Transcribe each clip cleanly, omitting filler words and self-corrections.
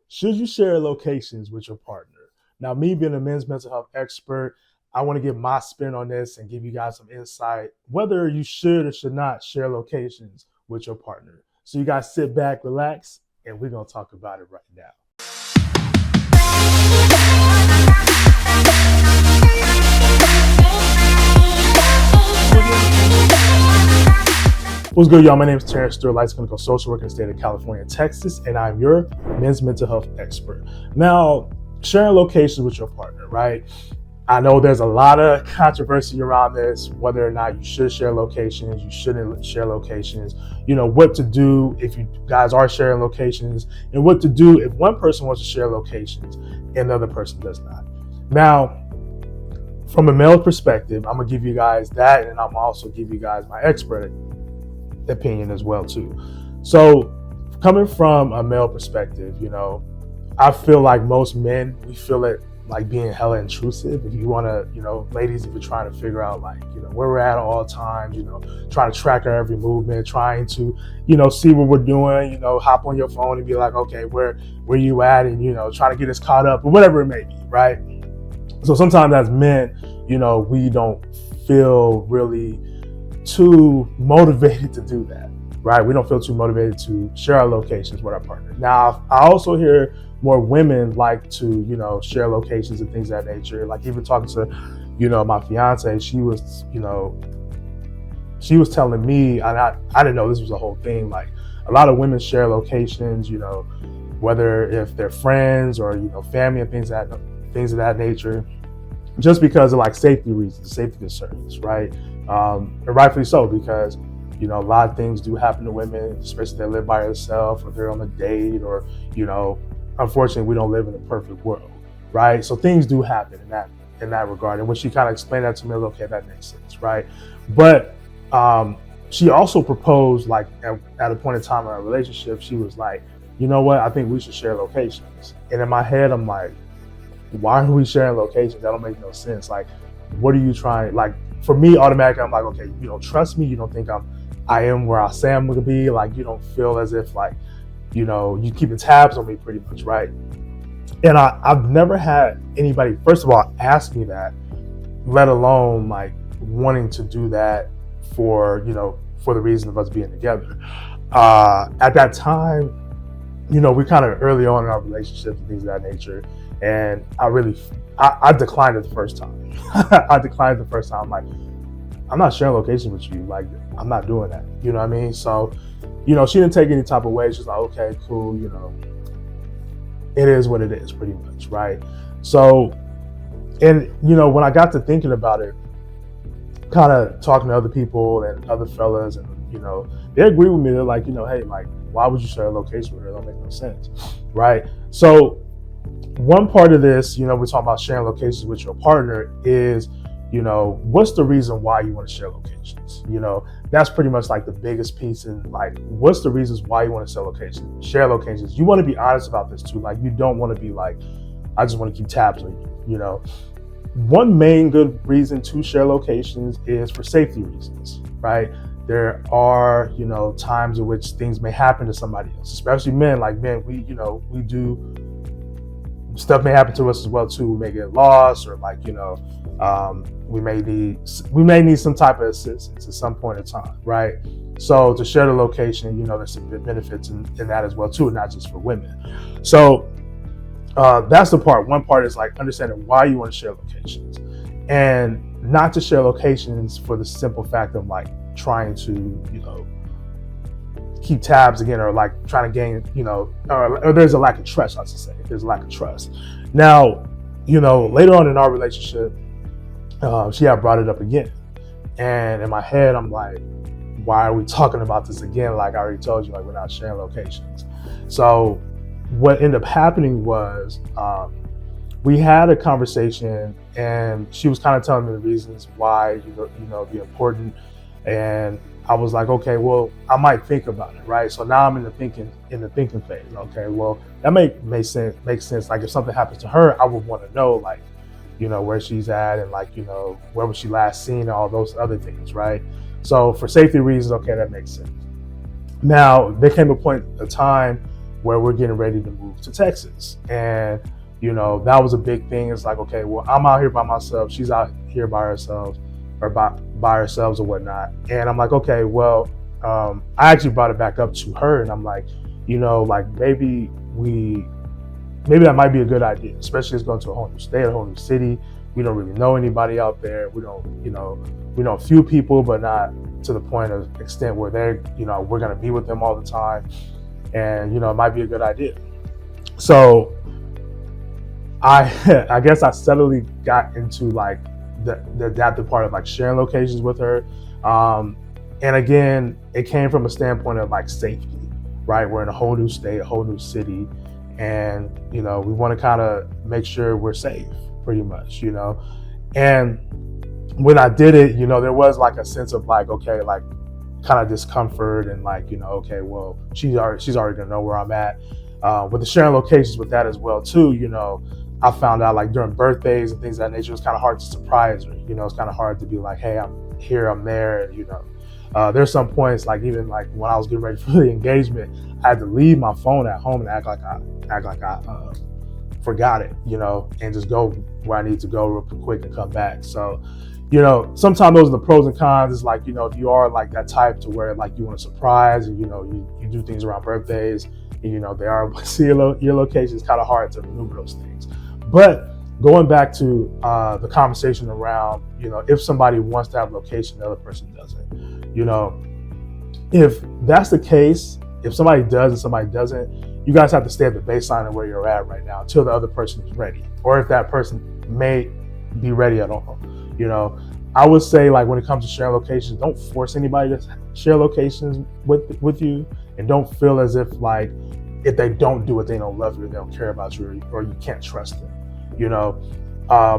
should you share locations with your partner? Now, me being a men's mental health expert, I want to give my spin on this and give you guys some insight whether you should or should not share locations with your partner. So you guys sit back, relax, and we're going to talk about it right now. What's good, y'all? My name is Terrence Stewart, licensed clinical social worker in the state of California and Texas, and I'm your men's mental health expert. Now, sharing locations with your partner, right? I know there's a lot of controversy around this, whether or not you should share locations, you shouldn't share locations, what to do if you guys are sharing locations, and what to do if one person wants to share locations and the other person does not. Now, from a male perspective, I'm gonna give you guys that, and I'm also give you guys my expert opinion as well too. So coming from a male perspective, I feel like most men, we feel it like being hella intrusive. If you want to, ladies, if you're trying to figure out where we're at all times, trying to track our every movement, trying to, see what we're doing, hop on your phone and be like, okay, where you at? And, trying to get us caught up or whatever it may be, right? So sometimes as men, we don't feel really too motivated to do that, right? We don't feel too motivated to share our locations with our partner. Now, I also hear more women like to, share locations and things of that nature. Like even talking to, my fiance, she was telling me, and I didn't know this was a whole thing. Like a lot of women share locations, whether if they're friends or, family and things of that nature, just because of like safety reasons, safety concerns, right? And rightfully so, because a lot of things do happen to women, especially if they live by themselves or they're on a date or unfortunately we don't live in a perfect world, right? So things do happen in that regard. And when she kind of explained that to me, I was okay, that makes sense, right? But she also proposed, like at a point in time in our relationship, she was like, you know what, I think we should share locations. And in my head, I'm like, why are we sharing locations? That don't make no sense. Like, what are you trying? Like, for me, automatically, I'm like, okay, you don't trust me. You don't think I am where I say I'm going to be. Like, you don't feel as if you keeping tabs on me pretty much, right? And I've never had anybody, first of all, ask me that, let alone like wanting to do that for the reason of us being together. At that time, we kind of early on in our relationship and things of that nature. And I declined it the first time. I declined it the first time. I'm like, I'm not sharing locations with you. Like, I'm not doing that. You know what I mean? So, she didn't take any type of way. She's like, okay, cool. It is what it is pretty much. Right. So, and, when I got to thinking about it, kind of talking to other people and other fellas and, they agree with me. They're like, hey, like, why would you share a location with her? It don't make no sense. Right. So, one part of this, we're talking about sharing locations with your partner is, what's the reason why you want to share locations? That's pretty much like the biggest piece in like, what's the reasons why you want to share locations? You want to be honest about this too. Like, you don't want to be like, I just want to keep tabs on you, One main good reason to share locations is for safety reasons, right? There are, times in which things may happen to somebody else, especially men. Like men, we do, stuff may happen to us as well too. We may get lost, or like we may need some type of assistance at some point in time, right? So to share the location, there's some benefits in that as well too, not just for women. So that's the part. One part is like understanding why you want to share locations, and not to share locations for the simple fact of like trying to keep tabs again, or like trying to gain, or there's a lack of trust, I should say. There's a lack of trust. Now, later on in our relationship, she had brought it up again. And in my head, I'm like, why are we talking about this again? Like I already told you, like we're not sharing locations. So what ended up happening was we had a conversation, and she was kind of telling me the reasons why, it'd be important. And I was like, okay, well, I might think about it, right? So now I'm in the thinking phase. Okay, well, that makes sense. Like if something happens to her, I would want to know, like, where she's at, and like, where was she last seen, and all those other things, right? So for safety reasons, okay, that makes sense. Now there came a point, a time where we're getting ready to move to Texas. And, you know, that was a big thing. It's like, okay, well, I'm out here by myself. She's out here by herself or by ourselves or whatnot. And I'm like, okay, well, I actually brought it back up to her, and I'm like, you know, like maybe that might be a good idea, especially as going to a whole new state, a whole new city. We don't really know anybody out there. We know a few people, but not to the point of extent where they're, you know, we're going to be with them all the time. And, you know, it might be a good idea. So I guess I suddenly got into like the adaptive part of like sharing locations with her. And again, it came from a standpoint of like safety, right? We're in a whole new state, a whole new city. And, you know, we want to kind of make sure we're safe pretty much, you know? And when I did it, you know, there was like a sense of like, okay, like kind of discomfort and like, you know, okay, well, she's already gonna know where I'm at. With the sharing locations with that as well too, you know, I found out like during birthdays and things of that nature, it's kind of hard to surprise her. You know, it's kind of hard to be like, hey, I'm here, I'm there, you know. There's some points like even like when I was getting ready for the engagement, I had to leave my phone at home and act like I forgot it, you know, and just go where I need to go real quick and come back. So, you know, sometimes those are the pros and cons. It's like, you know, if you are like that type to where like you want to surprise and, you know, you do things around birthdays and, you know, they are see your location, it's kind of hard to maneuver those things. But going back to the conversation around, you know, if somebody wants to have a location, the other person doesn't, you know, if that's the case, if somebody does and somebody doesn't, you guys have to stay at the baseline of where you're at right now until the other person is ready, or if that person may be ready at all. You know, I would say like when it comes to sharing locations, don't force anybody to share locations with you, and don't feel as if like if they don't do it, they don't love you, or they don't care about you, or you can't trust them. You know,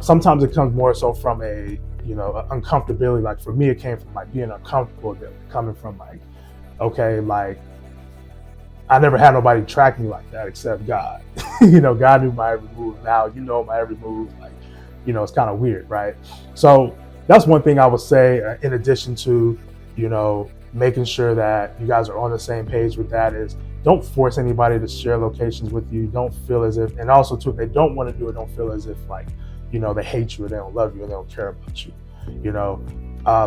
sometimes it comes more so from a, you know, uncomfortability. Like for me, it came from like being uncomfortable, coming from like, okay, like I never had nobody track me like that except God. You know, God knew my every move. Now you know my every move. Like, you know, it's kind of weird, right? So that's one thing I would say, in addition to, you know, making sure that you guys are on the same page with that, is don't force anybody to share locations with you. Don't feel as if, and also too, if they don't want to do it, don't feel as if like, you know, they hate you or they don't love you or they don't care about you. You know,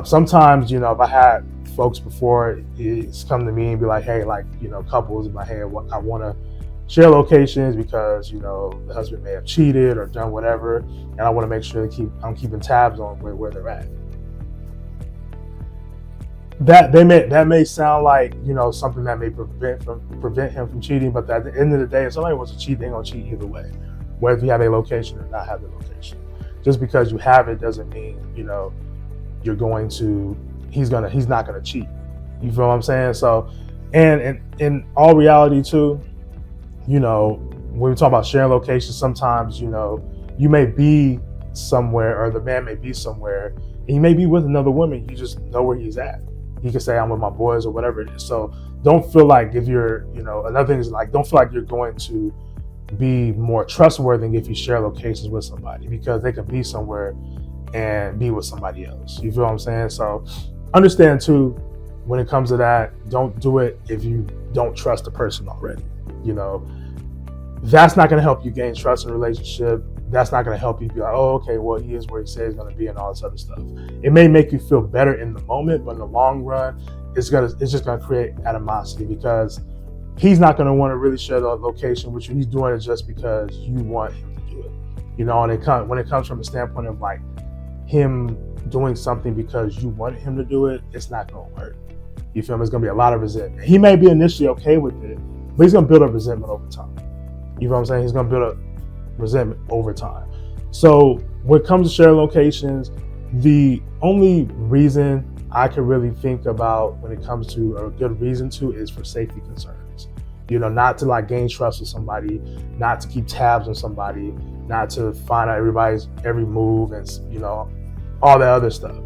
sometimes, you know, if I had folks before it's come to me and be like, hey, like, you know, couples, like, hey, I want to share locations because, you know, the husband may have cheated or done whatever, and I want to make sure I'm keeping tabs on where they're at. That may sound like, you know, something that may prevent him from cheating, but at the end of the day, if somebody wants to cheat, they're gonna cheat either way, whether you have a location or not have a location. Just because you have it doesn't mean, you know, he's not gonna cheat. You feel what I'm saying? So, and in all reality too, you know, when we talk about sharing locations, sometimes, you know, you may be somewhere, or the man may be somewhere, and he may be with another woman. You just know where he's at. He can say, I'm with my boys or whatever it is. So don't feel like if you're, you know, another thing is like, don't feel like you're going to be more trustworthy if you share locations with somebody, because they could be somewhere and be with somebody else. You feel what I'm saying? So understand too, when it comes to that, don't do it if you don't trust the person already. You know, that's not going to help you gain trust in a relationship. That's not going to help you be like, oh, okay, well, he is where he says he's going to be and all this other stuff. It may make you feel better in the moment, but in the long run, it's just going to create animosity, because he's not going to want to really share the location with you. He's doing it just because you want him to do it. You know, and when it comes from a standpoint of like him doing something because you want him to do it, it's not going to work. You feel me? It's going to be a lot of resentment. He may be initially okay with it, but he's going to build up resentment over time. You know what I'm saying? He's going to build up resentment over time. So when it comes to sharing locations, the only reason I can really think about when it comes to a good reason to is for safety concerns. You know, not to like gain trust with somebody, not to keep tabs on somebody, not to find out everybody's every move and, you know, all that other stuff.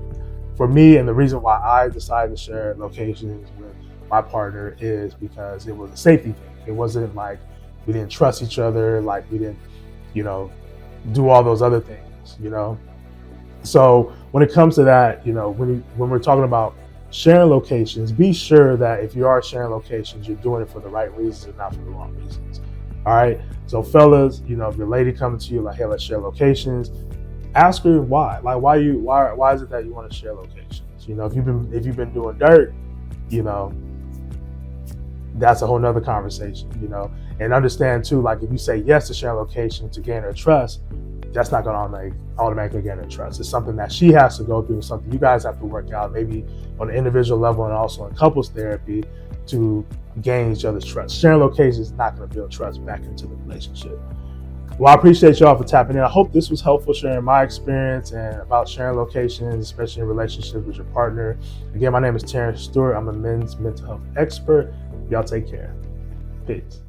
For me, and the reason why I decided to share locations with my partner is because it was a safety thing. It wasn't like we didn't trust each other, like we didn't, you know, do all those other things, you know? So when it comes to that, you know, when we're talking about sharing locations, be sure that if you are sharing locations, you're doing it for the right reasons and not for the wrong reasons. All right. So fellas, if your lady coming to you like, hey, let's share locations, ask her why. Like, why is it that you want to share locations? If you've been doing dirt, that's a whole nother conversation, and understand too, like if you say yes to sharing location to gain her trust, that's not going to automatically gain her trust. It's something that she has to go through, something you guys have to work out, maybe on an individual level and also in couples therapy to gain each other's trust. Sharing locations is not going to build trust back into the relationship. Well, I appreciate y'all for tapping in. I hope this was helpful, sharing my experience and about sharing locations, especially in relationships with your partner. Again, my name is Terrence Stewart. I'm a men's mental health expert. Y'all take care. Peace.